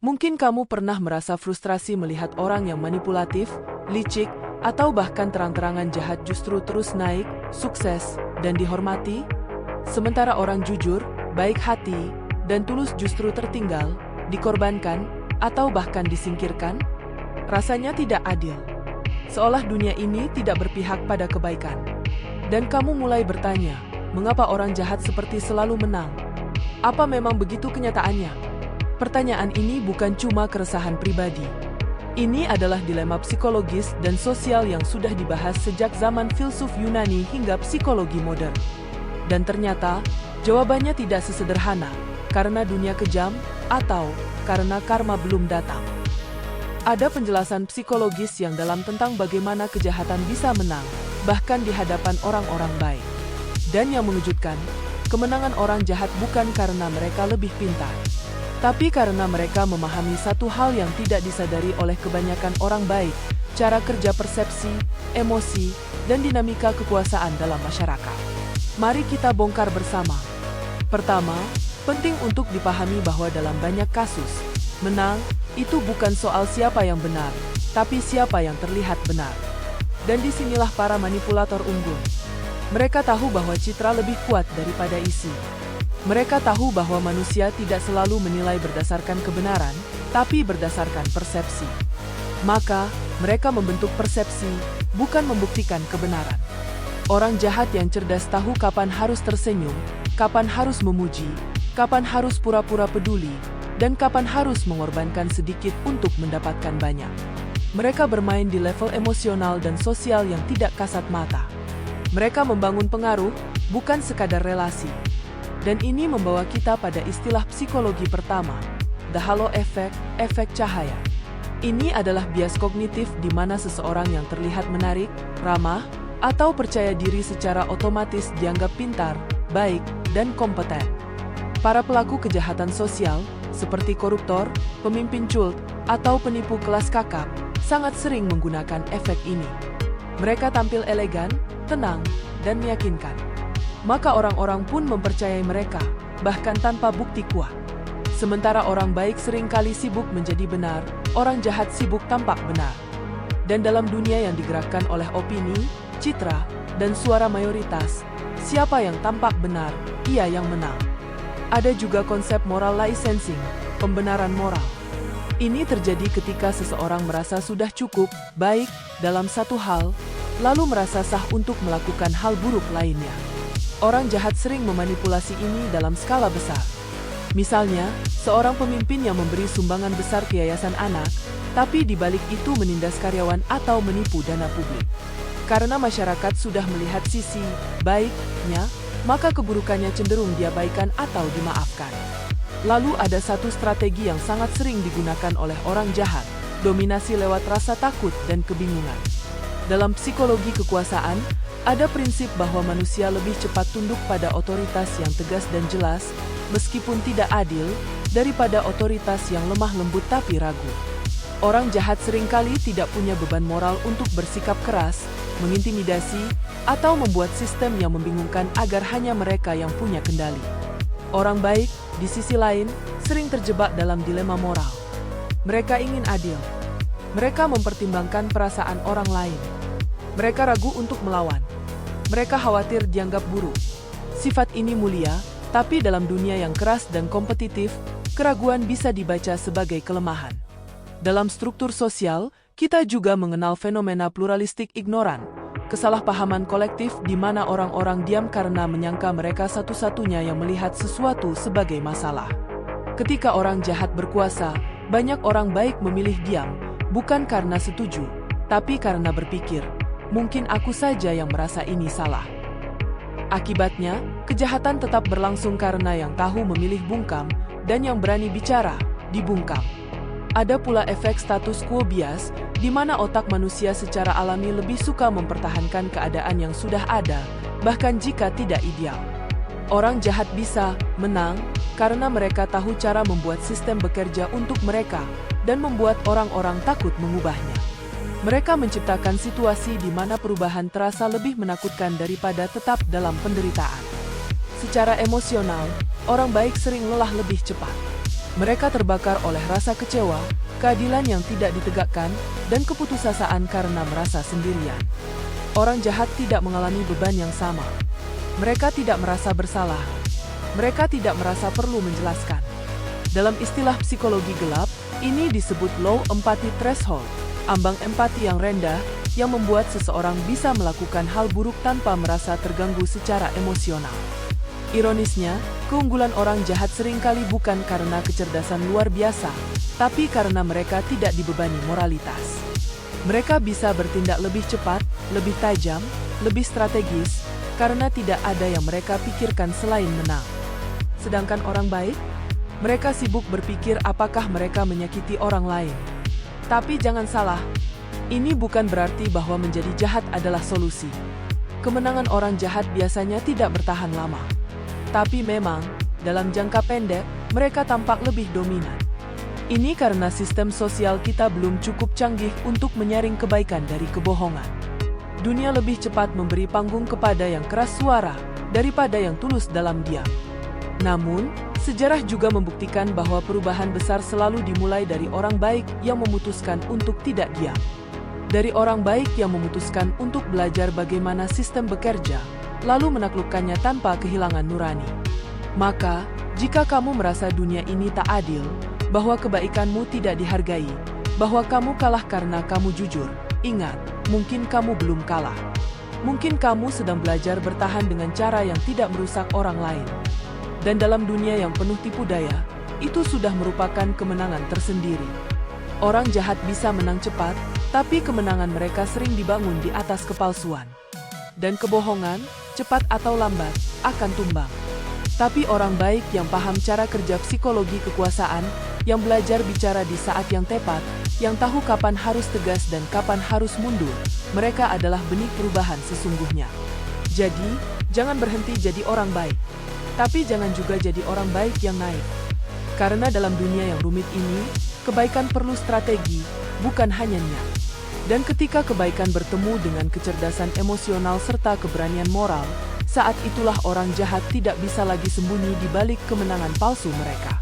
Mungkin kamu pernah merasa frustrasi melihat orang yang manipulatif, licik, atau bahkan terang-terangan jahat justru terus naik, sukses, dan dihormati? Sementara orang jujur, baik hati, dan tulus justru tertinggal, dikorbankan, atau bahkan disingkirkan? Rasanya tidak adil. Seolah dunia ini tidak berpihak pada kebaikan. Dan kamu mulai bertanya, mengapa orang jahat seperti selalu menang? Apa memang begitu kenyataannya? Pertanyaan ini bukan cuma keresahan pribadi. Ini adalah dilema psikologis dan sosial yang sudah dibahas sejak zaman filsuf Yunani hingga psikologi modern. Dan ternyata, jawabannya tidak sesederhana, karena dunia kejam, atau karena karma belum datang. Ada penjelasan psikologis yang dalam tentang bagaimana kejahatan bisa menang, bahkan di hadapan orang-orang baik. Dan yang mengejutkan, kemenangan orang jahat bukan karena mereka lebih pintar, tapi karena mereka memahami satu hal yang tidak disadari oleh kebanyakan orang baik, cara kerja persepsi, emosi, dan dinamika kekuasaan dalam masyarakat. Mari kita bongkar bersama. Pertama, penting untuk dipahami bahwa dalam banyak kasus, menang itu bukan soal siapa yang benar, tapi siapa yang terlihat benar. Dan disinilah para manipulator unggul. Mereka tahu bahwa citra lebih kuat daripada isi. Mereka tahu bahwa manusia tidak selalu menilai berdasarkan kebenaran, tapi berdasarkan persepsi. Maka, mereka membentuk persepsi, bukan membuktikan kebenaran. Orang jahat yang cerdas tahu kapan harus tersenyum, kapan harus memuji, kapan harus pura-pura peduli, dan kapan harus mengorbankan sedikit untuk mendapatkan banyak. Mereka bermain di level emosional dan sosial yang tidak kasat mata. Mereka membangun pengaruh, bukan sekadar relasi. Dan ini membawa kita pada istilah psikologi pertama, the halo effect, efek cahaya. Ini adalah bias kognitif di mana seseorang yang terlihat menarik, ramah, atau percaya diri secara otomatis dianggap pintar, baik, dan kompeten. Para pelaku kejahatan sosial, seperti koruptor, pemimpin cult, atau penipu kelas kakap, sangat sering menggunakan efek ini. Mereka tampil elegan, tenang, dan meyakinkan. Maka orang-orang pun mempercayai mereka, bahkan tanpa bukti kuat. Sementara orang baik seringkali sibuk menjadi benar, orang jahat sibuk tampak benar. Dan dalam dunia yang digerakkan oleh opini, citra, dan suara mayoritas, siapa yang tampak benar, ia yang menang. Ada juga konsep moral licensing, pembenaran moral. Ini terjadi ketika seseorang merasa sudah cukup baik dalam satu hal, lalu merasa sah untuk melakukan hal buruk lainnya. Orang jahat sering memanipulasi ini dalam skala besar. Misalnya, seorang pemimpin yang memberi sumbangan besar ke yayasan anak, tapi di balik itu menindas karyawan atau menipu dana publik. Karena masyarakat sudah melihat sisi baiknya, maka keburukannya cenderung diabaikan atau dimaafkan. Lalu ada satu strategi yang sangat sering digunakan oleh orang jahat, dominasi lewat rasa takut dan kebingungan. Dalam psikologi kekuasaan, ada prinsip bahwa manusia lebih cepat tunduk pada otoritas yang tegas dan jelas, meskipun tidak adil, daripada otoritas yang lemah lembut tapi ragu. Orang jahat seringkali tidak punya beban moral untuk bersikap keras, mengintimidasi, atau membuat sistem yang membingungkan agar hanya mereka yang punya kendali. Orang baik, di sisi lain, sering terjebak dalam dilema moral. Mereka ingin adil. Mereka mempertimbangkan perasaan orang lain. Mereka ragu untuk melawan. Mereka khawatir dianggap buruk. Sifat ini mulia, tapi dalam dunia yang keras dan kompetitif, keraguan bisa dibaca sebagai kelemahan. Dalam struktur sosial, kita juga mengenal fenomena pluralistik ignoran, kesalahpahaman kolektif di mana orang-orang diam karena menyangka mereka satu-satunya yang melihat sesuatu sebagai masalah. Ketika orang jahat berkuasa, banyak orang baik memilih diam, bukan karena setuju, tapi karena berpikir, mungkin aku saja yang merasa ini salah. Akibatnya, kejahatan tetap berlangsung karena yang tahu memilih bungkam, dan yang berani bicara, dibungkam. Ada pula efek status quo bias, di mana otak manusia secara alami lebih suka mempertahankan keadaan yang sudah ada, bahkan jika tidak ideal. Orang jahat bisa menang, karena mereka tahu cara membuat sistem bekerja untuk mereka, dan membuat orang-orang takut mengubahnya. Mereka menciptakan situasi di mana perubahan terasa lebih menakutkan daripada tetap dalam penderitaan. Secara emosional, orang baik sering lelah lebih cepat. Mereka terbakar oleh rasa kecewa, keadilan yang tidak ditegakkan, dan keputusasaan karena merasa sendirian. Orang jahat tidak mengalami beban yang sama. Mereka tidak merasa bersalah. Mereka tidak merasa perlu menjelaskan. Dalam istilah psikologi gelap, ini disebut low empathy threshold, ambang empati yang rendah, yang membuat seseorang bisa melakukan hal buruk tanpa merasa terganggu secara emosional. Ironisnya, keunggulan orang jahat seringkali bukan karena kecerdasan luar biasa, tapi karena mereka tidak dibebani moralitas. Mereka bisa bertindak lebih cepat, lebih tajam, lebih strategis, karena tidak ada yang mereka pikirkan selain menang. Sedangkan orang baik, mereka sibuk berpikir apakah mereka menyakiti orang lain. Tapi jangan salah, ini bukan berarti bahwa menjadi jahat adalah solusi. Kemenangan orang jahat biasanya tidak bertahan lama. Tapi memang, dalam jangka pendek, mereka tampak lebih dominan. Ini karena sistem sosial kita belum cukup canggih untuk menyaring kebaikan dari kebohongan. Dunia lebih cepat memberi panggung kepada yang keras suara daripada yang tulus dalam diam. Namun, sejarah juga membuktikan bahwa perubahan besar selalu dimulai dari orang baik yang memutuskan untuk tidak diam. Dari orang baik yang memutuskan untuk belajar bagaimana sistem bekerja, lalu menaklukkannya tanpa kehilangan nurani. Maka, jika kamu merasa dunia ini tak adil, bahwa kebaikanmu tidak dihargai, bahwa kamu kalah karena kamu jujur, ingat, mungkin kamu belum kalah. Mungkin kamu sedang belajar bertahan dengan cara yang tidak merusak orang lain. Dan dalam dunia yang penuh tipu daya, itu sudah merupakan kemenangan tersendiri. Orang jahat bisa menang cepat, tapi kemenangan mereka sering dibangun di atas kepalsuan. Dan kebohongan, cepat atau lambat, akan tumbang. Tapi orang baik yang paham cara kerja psikologi kekuasaan, yang belajar bicara di saat yang tepat, yang tahu kapan harus tegas dan kapan harus mundur, mereka adalah benih perubahan sesungguhnya. Jadi, jangan berhenti jadi orang baik. Tapi jangan juga jadi orang baik yang naik. Karena dalam dunia yang rumit ini, kebaikan perlu strategi, bukan hanya niat. Dan ketika kebaikan bertemu dengan kecerdasan emosional serta keberanian moral, saat itulah orang jahat tidak bisa lagi sembunyi di balik kemenangan palsu mereka.